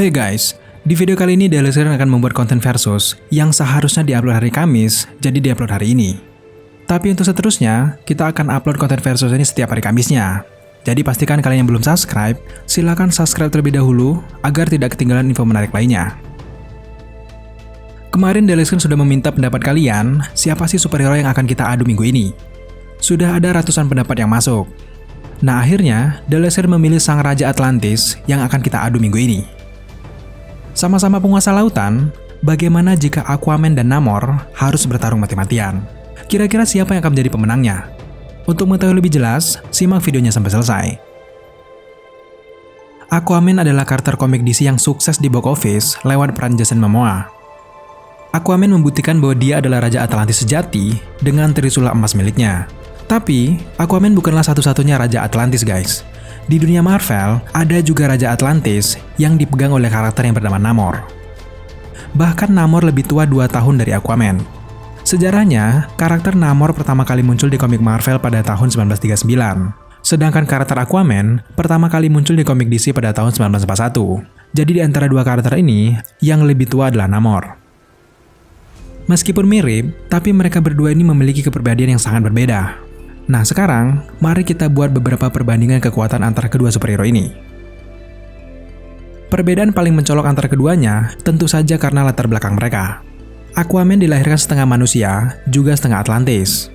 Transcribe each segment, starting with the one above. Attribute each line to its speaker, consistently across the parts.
Speaker 1: Hey guys, di video kali ini Daily Siren akan membuat konten versus yang seharusnya diupload hari Kamis, jadi diupload hari ini. Tapi untuk seterusnya, kita akan upload konten versus ini setiap hari Kamisnya. Jadi pastikan kalian yang belum subscribe, silakan subscribe terlebih dahulu agar tidak ketinggalan info menarik lainnya. Kemarin Daily Siren sudah meminta pendapat kalian, siapa sih superhero yang akan kita adu minggu ini? Sudah ada ratusan pendapat yang masuk. Nah akhirnya, Daily Siren memilih sang Raja Atlantis yang akan kita adu minggu ini. Sama-sama penguasa lautan, bagaimana jika Aquaman dan Namor harus bertarung mati-matian? Kira-kira siapa yang akan menjadi pemenangnya? Untuk mengetahui lebih jelas, simak videonya sampai selesai. Aquaman adalah karakter komik DC yang sukses di box office lewat peran Jason Momoa. Aquaman membuktikan bahwa dia adalah Raja Atlantis sejati dengan trisula emas miliknya. Tapi, Aquaman bukanlah satu-satunya Raja Atlantis guys. Di dunia Marvel, ada juga Raja Atlantis yang dipegang oleh karakter yang bernama Namor. Bahkan Namor lebih tua 2 tahun dari Aquaman. Sejarahnya, karakter Namor pertama kali muncul di komik Marvel pada tahun 1939. Sedangkan karakter Aquaman pertama kali muncul di komik DC pada tahun 1941. Jadi di antara dua karakter ini, yang lebih tua adalah Namor. Meskipun mirip, tapi mereka berdua ini memiliki kepribadian yang sangat berbeda. Nah sekarang, mari kita buat beberapa perbandingan kekuatan antara kedua superhero ini. Perbedaan paling mencolok antara keduanya tentu saja karena latar belakang mereka. Aquaman dilahirkan setengah manusia, juga setengah Atlantis.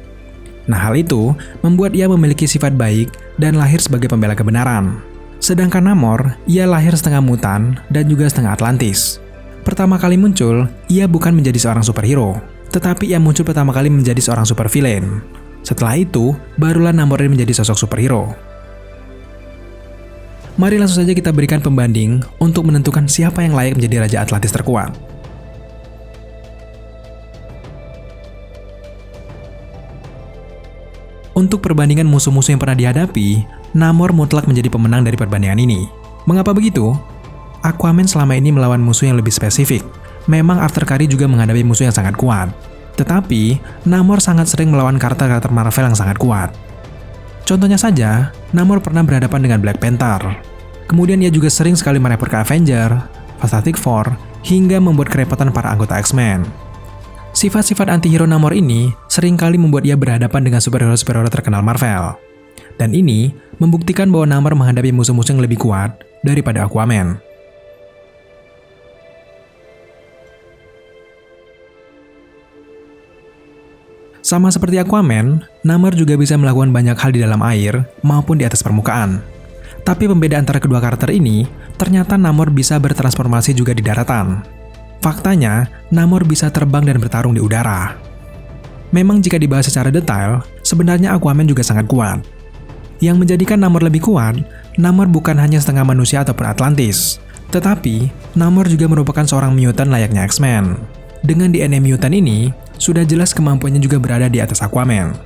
Speaker 1: Nah hal itu membuat ia memiliki sifat baik dan lahir sebagai pembela kebenaran. Sedangkan Namor, ia lahir setengah mutan dan juga setengah Atlantis. Pertama kali muncul, ia bukan menjadi seorang superhero, tetapi ia muncul pertama kali menjadi seorang supervillain. Setelah itu, barulah Namor menjadi sosok superhero. Mari langsung saja kita berikan pembanding untuk menentukan siapa yang layak menjadi Raja Atlantis terkuat. Untuk perbandingan musuh-musuh yang pernah dihadapi, Namor mutlak menjadi pemenang dari perbandingan ini. Mengapa begitu? Aquaman selama ini melawan musuh yang lebih spesifik. Memang Arthur Curry juga menghadapi musuh yang sangat kuat. Tetapi, Namor sangat sering melawan karakter-karakter Marvel yang sangat kuat. Contohnya saja, Namor pernah berhadapan dengan Black Panther. Kemudian ia juga sering sekali merepot ke Avenger, Fantastic Four, hingga membuat kerepotan para anggota X-Men. Sifat-sifat antihero Namor ini seringkali membuat ia berhadapan dengan superhero-superhero terkenal Marvel. Dan ini membuktikan bahwa Namor menghadapi musuh-musuh yang lebih kuat daripada Aquaman. Sama seperti Aquaman, Namor juga bisa melakukan banyak hal di dalam air maupun di atas permukaan. Tapi pembeda antara kedua karakter ini, ternyata Namor bisa bertransformasi juga di daratan. Faktanya, Namor bisa terbang dan bertarung di udara. Memang jika dibahas secara detail, sebenarnya Aquaman juga sangat kuat. Yang menjadikan Namor lebih kuat, Namor bukan hanya setengah manusia ataupun Atlantis. Tetapi, Namor juga merupakan seorang mutant layaknya X-Men. Dengan DNA mutant ini, sudah jelas kemampuannya juga berada di atas Aquaman.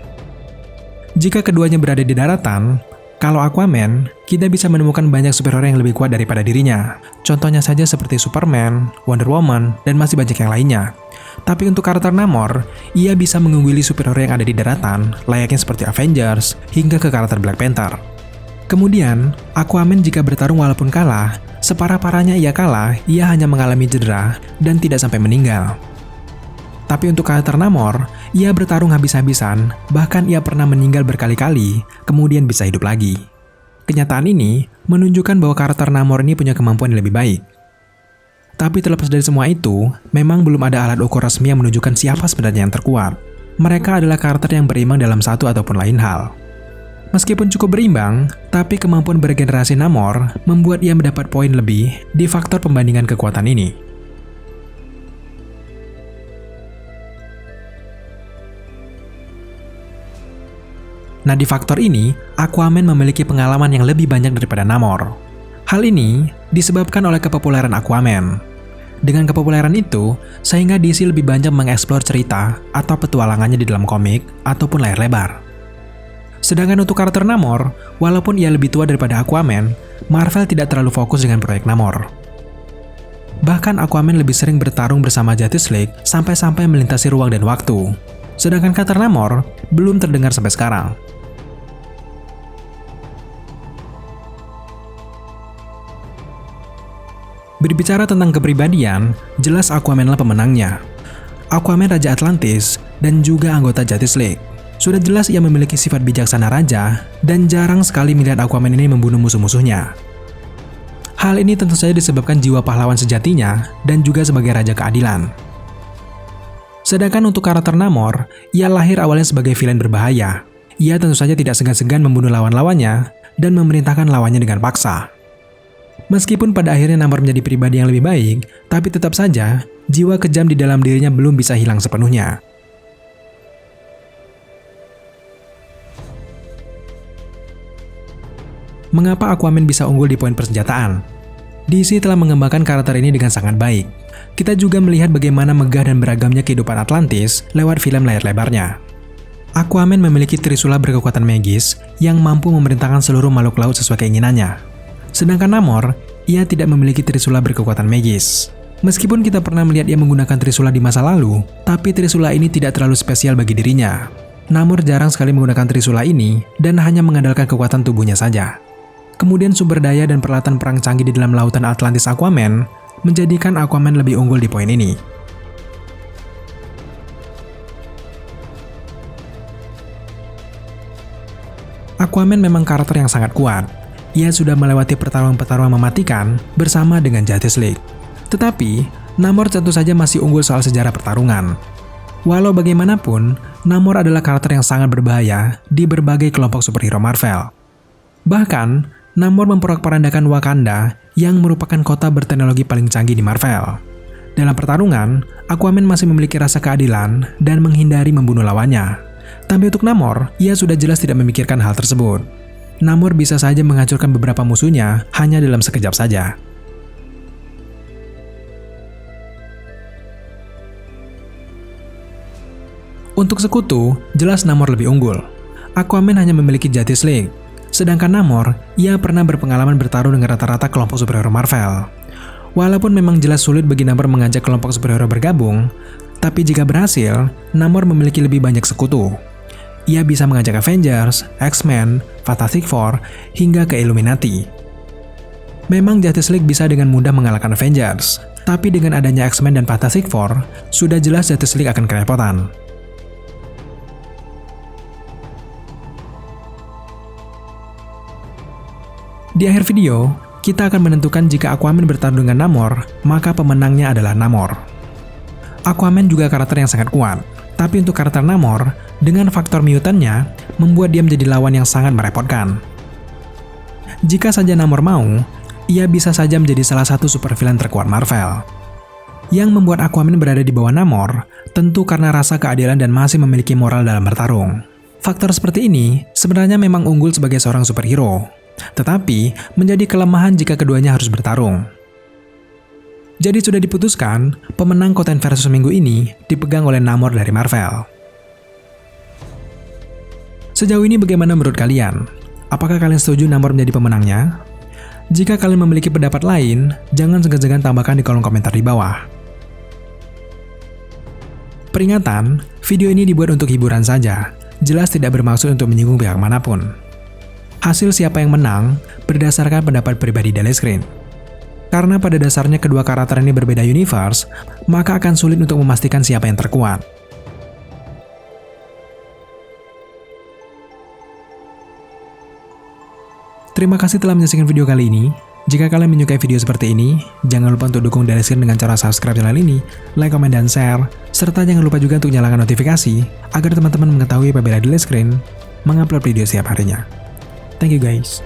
Speaker 1: Jika keduanya berada di daratan, kalau Aquaman, kita bisa menemukan banyak superhero yang lebih kuat daripada dirinya. Contohnya saja seperti Superman, Wonder Woman, dan masih banyak yang lainnya. Tapi untuk karakter Namor, ia bisa mengungguli superhero yang ada di daratan, layaknya seperti Avengers, hingga ke karakter Black Panther. Kemudian, Aquaman jika bertarung walaupun kalah, separah-parahnya ia kalah, ia hanya mengalami cedera dan tidak sampai meninggal. Tapi untuk karakter Namor, ia bertarung habis-habisan, bahkan ia pernah meninggal berkali-kali, kemudian bisa hidup lagi. Kenyataan ini menunjukkan bahwa karakter Namor ini punya kemampuan yang lebih baik. Tapi terlepas dari semua itu, memang belum ada alat ukur resmi yang menunjukkan siapa sebenarnya yang terkuat. Mereka adalah karakter yang berimbang dalam satu ataupun lain hal. Meskipun cukup berimbang, tapi kemampuan beregenerasi Namor membuat ia mendapat poin lebih di faktor pembandingan kekuatan ini. Nah di faktor ini, Aquaman memiliki pengalaman yang lebih banyak daripada Namor. Hal ini disebabkan oleh kepopuleran Aquaman. Dengan kepopuleran itu, sehingga DC lebih banyak mengeksplor cerita atau petualangannya di dalam komik ataupun layar lebar. Sedangkan untuk karakter Namor, walaupun ia lebih tua daripada Aquaman, Marvel tidak terlalu fokus dengan proyek Namor. Bahkan Aquaman lebih sering bertarung bersama Justice League sampai-sampai melintasi ruang dan waktu. Sedangkan karakter Namor belum terdengar sampai sekarang. Berbicara tentang kepribadian, jelas Aquaman lah pemenangnya. Aquaman Raja Atlantis dan juga anggota Justice League. Sudah jelas ia memiliki sifat bijaksana raja dan jarang sekali melihat Aquaman ini membunuh musuh-musuhnya. Hal ini tentu saja disebabkan jiwa pahlawan sejatinya dan juga sebagai raja keadilan. Sedangkan untuk karakter Namor, ia lahir awalnya sebagai villain berbahaya. Ia tentu saja tidak segan-segan membunuh lawan-lawannya dan memerintahkan lawannya dengan paksa. Meskipun pada akhirnya Namor menjadi pribadi yang lebih baik, tapi tetap saja jiwa kejam di dalam dirinya belum bisa hilang sepenuhnya. Mengapa Aquaman bisa unggul di poin persenjataan? DC telah mengembangkan karakter ini dengan sangat baik. Kita juga melihat bagaimana megah dan beragamnya kehidupan Atlantis lewat film layar lebarnya. Aquaman memiliki trisula berkekuatan magis yang mampu memerintahkan seluruh makhluk laut sesuai keinginannya. Sedangkan Namor, ia tidak memiliki trisula berkekuatan magis. Meskipun kita pernah melihat ia menggunakan trisula di masa lalu, tapi trisula ini tidak terlalu spesial bagi dirinya. Namor jarang sekali menggunakan trisula ini dan hanya mengandalkan kekuatan tubuhnya saja. Kemudian sumber daya dan peralatan perang canggih di dalam lautan Atlantis Aquaman menjadikan Aquaman lebih unggul di poin ini. Aquaman memang karakter yang sangat kuat. Ia sudah melewati pertarungan-pertarungan mematikan bersama dengan Justice League. Tetapi, Namor tentu saja masih unggul soal sejarah pertarungan. Walau bagaimanapun, Namor adalah karakter yang sangat berbahaya di berbagai kelompok superhero Marvel. Bahkan, Namor memporak-porandakan Wakanda yang merupakan kota berteknologi paling canggih di Marvel. Dalam pertarungan, Aquaman masih memiliki rasa keadilan dan menghindari membunuh lawannya. Tapi untuk Namor, ia sudah jelas tidak memikirkan hal tersebut. Namor bisa saja menghancurkan beberapa musuhnya hanya dalam sekejap saja. Untuk sekutu, jelas Namor lebih unggul. Aquaman hanya memiliki Justice League. Sedangkan Namor, ia pernah berpengalaman bertarung dengan rata-rata kelompok superhero Marvel. Walaupun memang jelas sulit bagi Namor mengajak kelompok superhero bergabung, tapi jika berhasil, Namor memiliki lebih banyak sekutu. Ia bisa mengajak Avengers, X-Men, Fantastic Four, hingga ke Illuminati. Memang Justice League bisa dengan mudah mengalahkan Avengers, tapi dengan adanya X-Men dan Fantastic Four, sudah jelas Justice League akan kerepotan. Di akhir video, kita akan menentukan jika Aquaman bertarung dengan Namor, maka pemenangnya adalah Namor. Aquaman juga karakter yang sangat kuat, tapi untuk karakter Namor, dengan faktor mutannya, membuat dia menjadi lawan yang sangat merepotkan. Jika saja Namor mau, ia bisa saja menjadi salah satu supervillain terkuat Marvel. Yang membuat Aquaman berada di bawah Namor, tentu karena rasa keadilan dan masih memiliki moral dalam bertarung. Faktor seperti ini sebenarnya memang unggul sebagai seorang superhero, tetapi menjadi kelemahan jika keduanya harus bertarung. Jadi sudah diputuskan, pemenang Konten versus minggu ini dipegang oleh Namor dari Marvel. Sejauh ini bagaimana menurut kalian? Apakah kalian setuju Namor menjadi pemenangnya? Jika kalian memiliki pendapat lain, jangan segan-segan tambahkan di kolom komentar di bawah. Peringatan, video ini dibuat untuk hiburan saja, jelas tidak bermaksud untuk menyinggung pihak manapun. Hasil siapa yang menang berdasarkan pendapat pribadi Daily Screen. Karena pada dasarnya kedua karakter ini berbeda universe, maka akan sulit untuk memastikan siapa yang terkuat. Terima kasih telah menyaksikan video kali ini. Jika kalian menyukai video seperti ini, jangan lupa untuk dukung Daily Screen dengan cara subscribe channel ini, like, komen, dan share, serta jangan lupa juga untuk nyalakan notifikasi agar teman-teman mengetahui apabila Daily Screen mengupload video setiap harinya. Thank you guys.